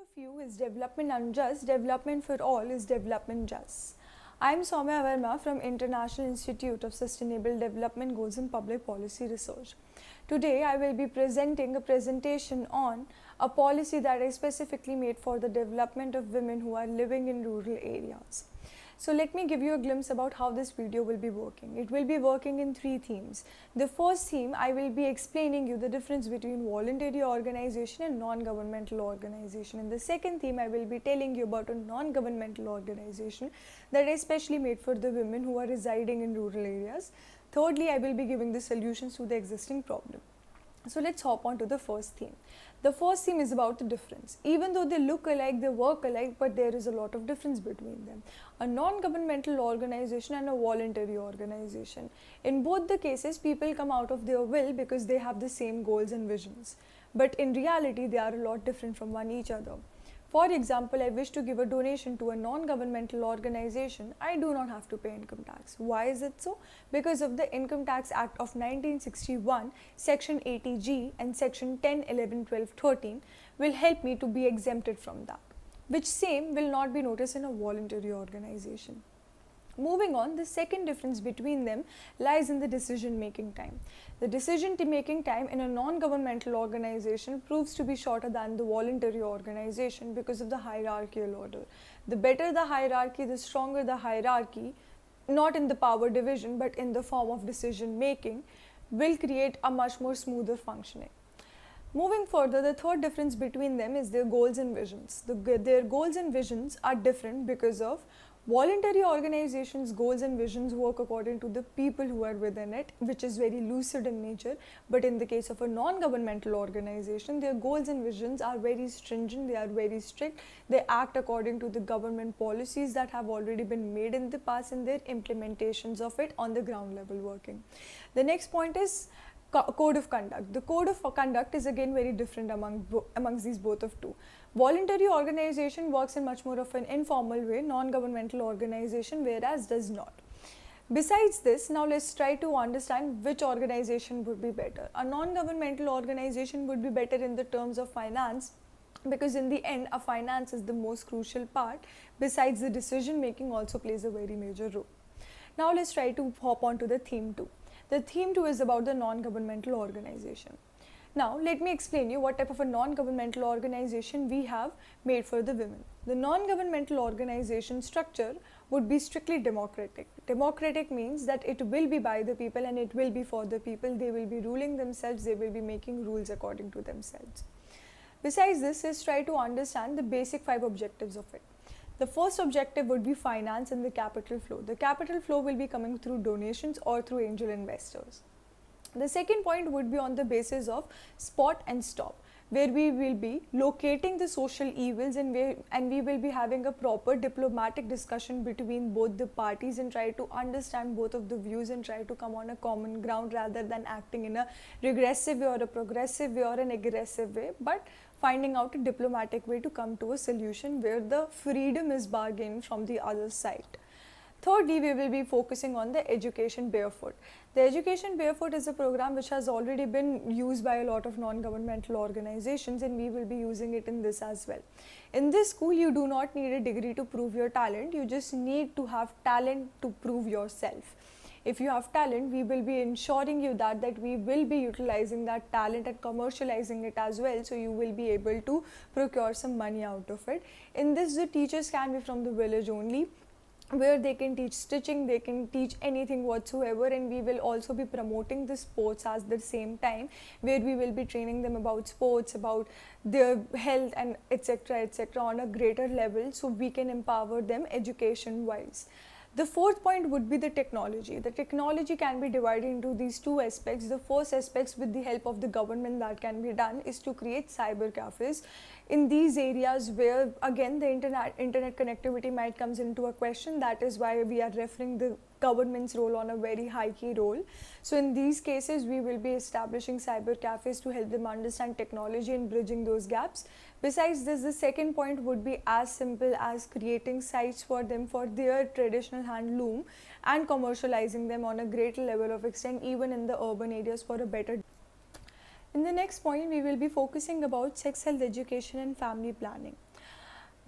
for few is development unjust, development for all is development just. I am Soumya from International Institute of Sustainable Development Goals and Public Policy Research. Today I will be presenting a presentation on a policy that is specifically made for the development of women who are living in rural areas. So let me give you a glimpse about how this video will be working. It will be working in three themes. The first theme, I will be explaining you the difference between voluntary organization and non-governmental organization. In the second theme, I will be telling you about a non-governmental organization that is specially made for the women who are residing in rural areas. Thirdly, I will be giving the solutions to the existing problem. So let's hop on to the first theme. The first theme is about the difference. Even though they look alike, they work alike, but there is a lot of difference between them. A non-governmental organization and a voluntary organization. In both the cases, people come out of their will because they have the same goals and visions. But in reality, they are a lot different from one each other. For example, I wish to give a donation to a non-governmental organization. I do not have to pay income tax. Why is it so? Because of the Income Tax Act of 1961, Section 80G and Section 10, 11, 12, 13 will help me to be exempted from that, which same will not be noticed in a voluntary organization. Moving on, the second difference between them lies in the decision-making time. The decision-making time in a non-governmental organization proves to be shorter than the voluntary organization because of the hierarchical order. The better the hierarchy, the stronger the hierarchy, not in the power division but in the form of decision-making, will create a much more smoother functioning. Moving further, the third difference between them is their goals and visions. Their goals and visions are different because of voluntary organizations' goals and visions work according to the people who are within it, which is very lucid in nature. But in the case of a non-governmental organization, their goals and visions are very stringent, they are very strict, they act according to the government policies that have already been made in the past and their implementations of it on the ground level working. The next point is code of conduct. The code of conduct is again very different amongst these both of two. Voluntary organization works in much more of an informal way, non-governmental organization whereas does not. Besides this, now let's try to understand which organization would be better. A non-governmental organization would be better in the terms of finance, because in the end a finance is the most crucial part, besides the decision making also plays a very major role. Now let's try to hop on to the theme 2. The theme 2 is about the non-governmental organization. Now, let me explain you what type of a non-governmental organization we have made for the women. The non-governmental organization structure would be strictly democratic. Democratic means that it will be by the people and it will be for the people. They will be ruling themselves, they will be making rules according to themselves. Besides this, let's try to understand the basic 5 objectives of it. The first objective would be finance and the capital flow. The capital flow will be coming through donations or through angel investors. The second point would be on the basis of spot and stop, where we will be locating the social evils and we will be having a proper diplomatic discussion between both the parties and try to understand both of the views and try to come on a common ground rather than acting in a regressive way or a progressive way or an aggressive way, but finding out a diplomatic way to come to a solution where the freedom is bargained from the other side. Thirdly, we will be focusing on the Education Barefoot. The Education Barefoot is a program which has already been used by a lot of non-governmental organizations and we will be using it in this as well. In this school, you do not need a degree to prove your talent, you just need to have talent to prove yourself. If you have talent, we will be ensuring you that we will be utilizing that talent and commercializing it as well, so you will be able to procure some money out of it. In this, the teachers can be from the village only, where they can teach stitching, they can teach anything whatsoever, and we will also be promoting the sports at the same time, where we will be training them about sports, about their health and etc. on a greater level, so we can empower them education wise. The fourth point would be the technology. The technology can be divided into these 2 aspects. The first aspect, with the help of the government, that can be done is to create cyber cafes in these areas where again the internet connectivity might comes into a question. That is why we are referring the government's role on a very high key role. So in these cases, we will be establishing cyber cafes to help them understand technology and bridging those gaps. Besides this, the second point would be as simple as creating sites for them for their traditional handloom and commercializing them on a greater level of extent, even in the urban areas, for a better. In the next point, we will be focusing about sex health education and family planning.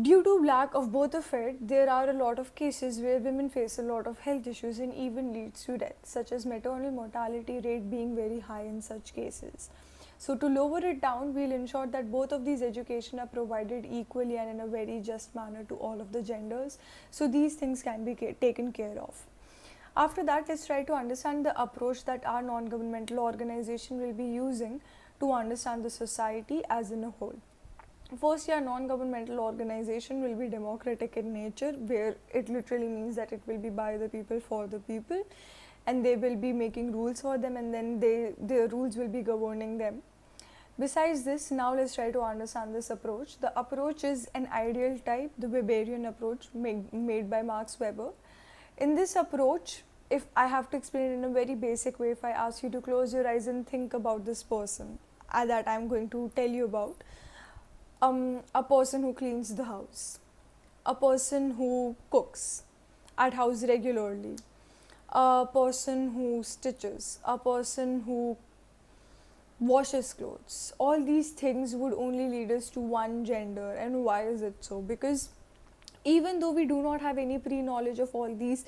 Due to lack of both of it, there are a lot of cases where women face a lot of health issues and even leads to death, such as maternal mortality rate being very high in such cases. So to lower it down, we'll ensure that both of these education are provided equally and in a very just manner to all of the genders. So these things can be taken care of. After that, let's try to understand the approach that our non-governmental organization will be using to understand the society as in a whole. First, your non-governmental organization will be democratic in nature, where it literally means that it will be by the people for the people, and they will be making rules for them, and then their rules will be governing them. Besides this, now let's try to understand this approach. The approach is an ideal type, the Weberian approach made by Max Weber. In this approach, if I have to explain it in a very basic way, if I ask you to close your eyes and think about this person that I'm going to tell you about, a person who cleans the house, a person who cooks at house regularly, a person who stitches, a person who washes clothes. All these things would only lead us to one gender. And why is it so? Because even though we do not have any pre-knowledge of all these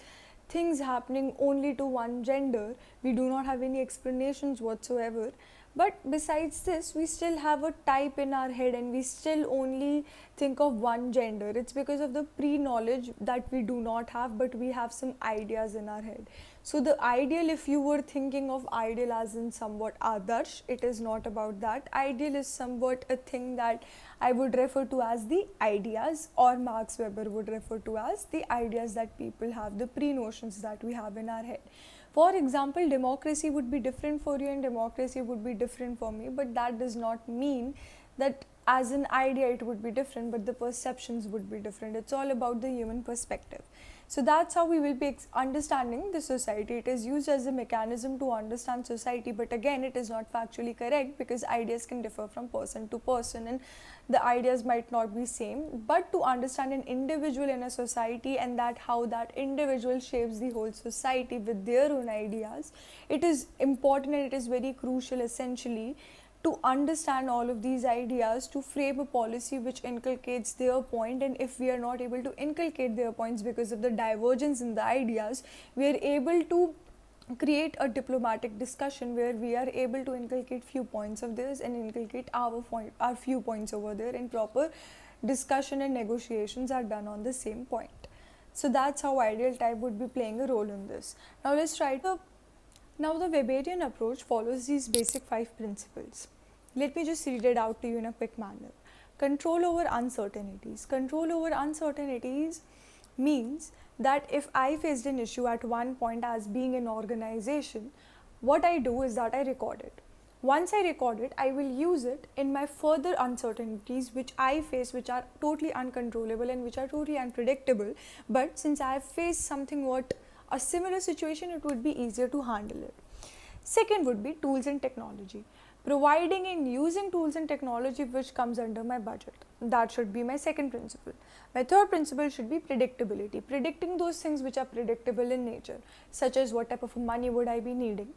things happening only to one gender, we do not have any explanations whatsoever. But besides this, we still have a type in our head and we still only think of one gender. It's because of the pre-knowledge that we do not have, but we have some ideas in our head. So the ideal, if you were thinking of ideal as in somewhat adarsh, it is not about that. Ideal is somewhat a thing that I would refer to as the ideas, or Max Weber would refer to as the ideas that people have, the pre-notions that we have in our head. For example, democracy would be different for you and democracy would be different for me, but that does not mean that as an idea it would be different, but the perceptions would be different. It's all about the human perspective. So that's how we will be understanding the society. It is used as a mechanism to understand society, but again it is not factually correct because ideas can differ from person to person and the ideas might not be same. But to understand an individual in a society and that how that individual shapes the whole society with their own ideas, it is important and it is very crucial essentially to understand all of these ideas, to frame a policy which inculcates their point. And if we are not able to inculcate their points because of the divergence in the ideas, we are able to create a diplomatic discussion where we are able to inculcate few points of theirs and inculcate our few points over there, and proper discussion and negotiations are done on the same point. So that's how ideal type would be playing a role in this. Now let's try to. Now the Weberian approach follows these basic 5 principles. Let me just read it out to you in a quick manner. Control over uncertainties. Control over uncertainties means that if I faced an issue at one point as being an organization, what I do is that I record it. Once I record it, I will use it in my further uncertainties which I face, which are totally uncontrollable and which are totally unpredictable. But since I have faced something what a similar situation, it would be easier to handle it. Second would be tools and technology. Providing and using tools and technology which comes under my budget. That should be my second principle. My third principle should be predictability. Predicting those things which are predictable in nature, such as what type of money would I be needing,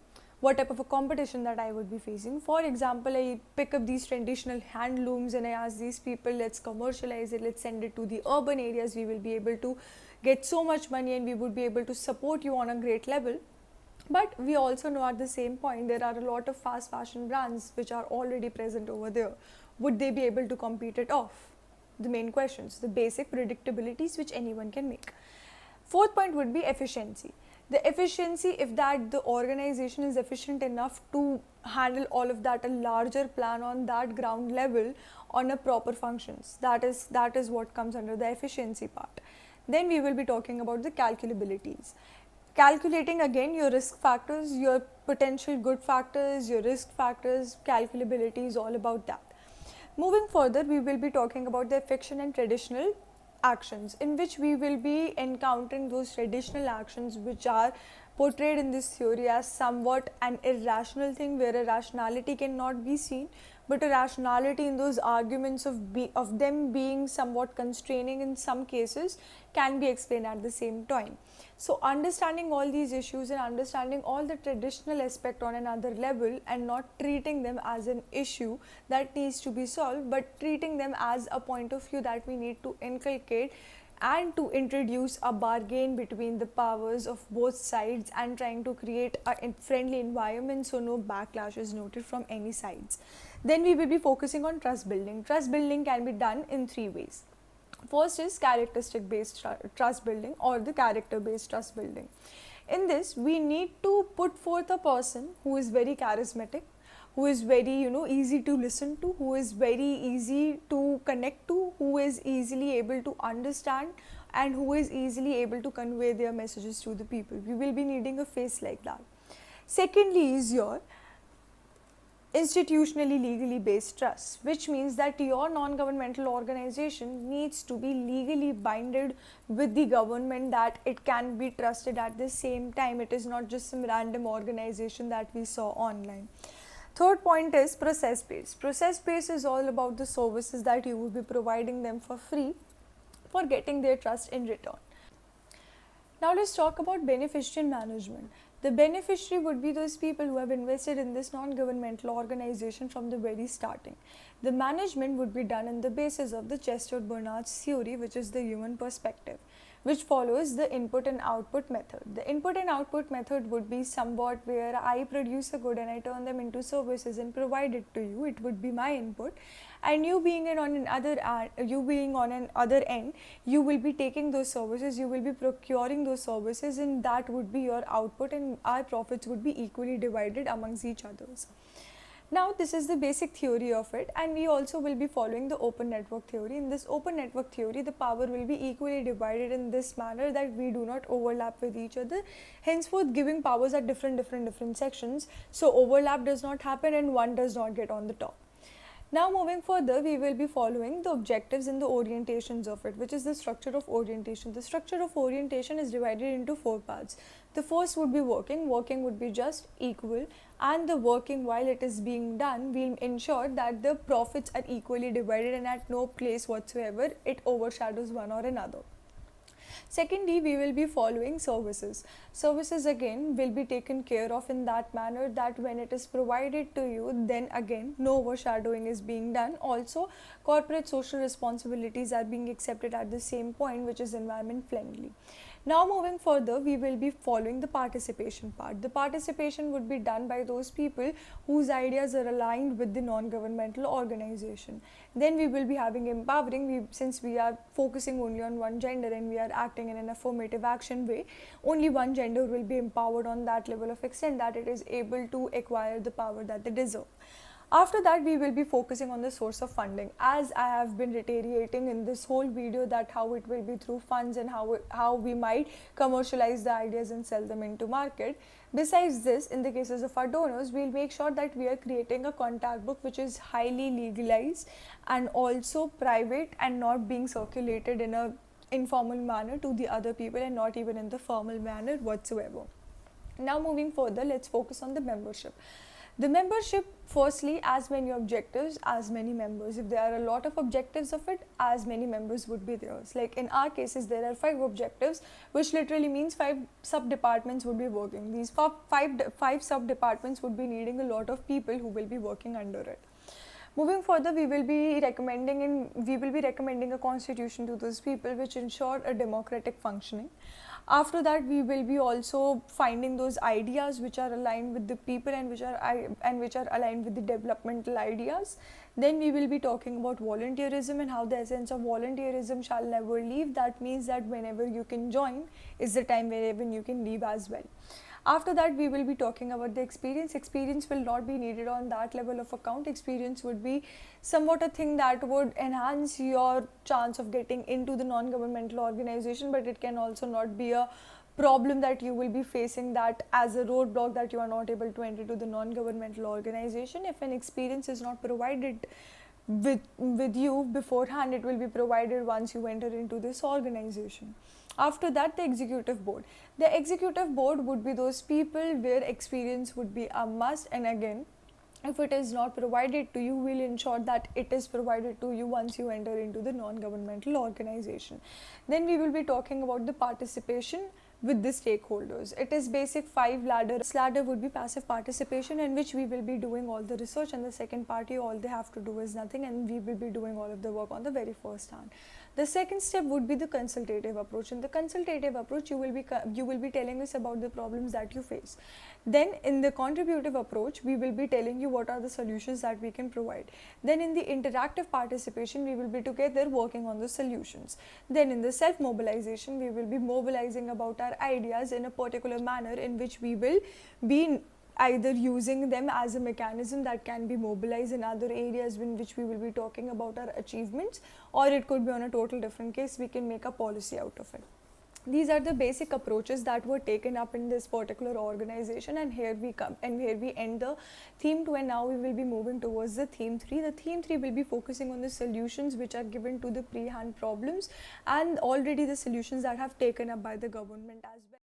what type of a competition that I would be facing. For example, I pick up these traditional handlooms and I ask these people, let's commercialize it, let's send it to the urban areas, we will be able to get so much money and we would be able to support you on a great level. But we also know at the same point there are a lot of fast fashion brands which are already present over there. Would they be able to compete it off? The main questions, the basic predictabilities which anyone can make. Fourth point would be efficiency. The efficiency, if that the organization is efficient enough to handle all of that, a larger plan on that ground level on a proper functions. That is what comes under the efficiency part. Then we will be talking about the calculabilities. Calculating again your risk factors, your potential good factors, your risk factors, calculability is all about that. Moving further, we will be talking about the affection and traditional actions, in which we will be encountering those traditional actions which are portrayed in this theory as somewhat an irrational thing where a rationality cannot be seen, but a rationality in those arguments of them being somewhat constraining in some cases can be explained at the same time. So understanding all these issues and understanding all the traditional aspect on another level and not treating them as an issue that needs to be solved, but treating them as a point of view that we need to inculcate and to introduce a bargain between the powers of both sides and trying to create a friendly environment so no backlash is noted from any sides. Then we will be focusing on trust building. Trust building can be done in 3 ways. First is characteristic based trust building or the character based trust building. In this, we need to put forth a person who is very charismatic, who is very easy to listen to, who is very easy to connect to, who is easily able to understand, and who is easily able to convey their messages to the people. We will be needing a face like that. Secondly is your institutionally legally based trust, which means that your non-governmental organization needs to be legally binded with the government, that it can be trusted at the same time. It is not just some random organization that we saw online. Third point is process based. Process based is all about the services that you will be providing them for free for getting their trust in return. Now let's talk about beneficiary management. The beneficiary would be those people who have invested in this non-governmental organization from the very starting. The management would be done on the basis of the Chester-Bernard's theory, which is the human perspective, which follows the input and output method. The input and output method would be somewhat where I produce a good and I turn them into services and provide it to you. It would be my input, and you being on another end, you will be taking those services, you will be procuring those services, and that would be your output, and our profits would be equally divided amongst each others. Now this is the basic theory of it, and we also will be following the open network theory. In this open network theory, the power will be equally divided in this manner that we do not overlap with each other, henceforth giving powers at different sections, so overlap does not happen and one does not get on the top. Now moving further, we will be following the objectives and the orientations of it, which is the structure of orientation. The structure of orientation is divided into 4 parts. The first would be working. Working would be just, equal, and the working while it is being done will ensure that the profits are equally divided and at no place whatsoever it overshadows one or another. Secondly, we will be following services. Services again will be taken care of in that manner that when it is provided to you, then again no overshadowing is being done. Also, corporate social responsibilities are being accepted at the same point, which is environment friendly. Now moving further, we will be following the participation part. The participation would be done by those people whose ideas are aligned with the non-governmental organization. Then we will be having empowering. Since we are focusing only on one gender and we are acting in an affirmative action way, only one gender will be empowered on that level of extent that it is able to acquire the power that they deserve. After that, we will be focusing on the source of funding. As I have been reiterating in this whole video that how it will be through funds and how we might commercialize the ideas and sell them into market. Besides this, in the cases of our donors, we'll make sure that we are creating a contact book which is highly legalized and also private and not being circulated in a informal manner to the other people and not even in the formal manner whatsoever. Now moving further, let's focus on the membership. The membership, firstly, as many objectives, as many members. If there are a lot of objectives of it, as many members would be theirs. Like in our cases, there are 5 objectives, which literally means 5 sub-departments would be working. These 5 sub-departments would be needing a lot of people who will be working under it. Moving further, we will be recommending a constitution to those people which ensure a democratic functioning. After that, we will be also finding those ideas which are aligned with the people and which are aligned with the developmental ideas. Then we will be talking about volunteerism and how the essence of volunteerism shall never leave. That means that whenever you can join is the time wherever you can leave as well. After that, we will be talking about the experience. Experience will not be needed on that level of account. Experience would be somewhat a thing that would enhance your chance of getting into the non-governmental organization, but it can also not be a problem that you will be facing that as a roadblock that you are not able to enter to the non-governmental organization. If an experience is not provided with you beforehand, it will be provided once you enter into this organization. After that, the executive board. The executive board would be those people where experience would be a must, and again, if it is not provided to you, we'll ensure that it is provided to you once you enter into the non-governmental organization. Then we will be talking about the participation with the stakeholders. It is basic 5 ladder. This ladder would be passive participation, in which we will be doing all the research, and the second party, all they have to do is nothing, and we will be doing all of the work on the very first hand. The second step would be the consultative approach. In the consultative approach, you will be telling us about the problems that you face. Then in the contributive approach, we will be telling you what are the solutions that we can provide. Then in the interactive participation, we will be together working on the solutions. Then in the self-mobilization, we will be mobilizing about our ideas in a particular manner, in which we will be either using them as a mechanism that can be mobilized in other areas in which we will be talking about our achievements, or it could be on a total different case, we can make a policy out of it. These are the basic approaches that were taken up in this particular organization, and here we come and here we end the theme 2, and now we will be moving towards the theme 3. The theme 3 will be focusing on the solutions which are given to the pre-hand problems, and already the solutions that have taken up by the government as well.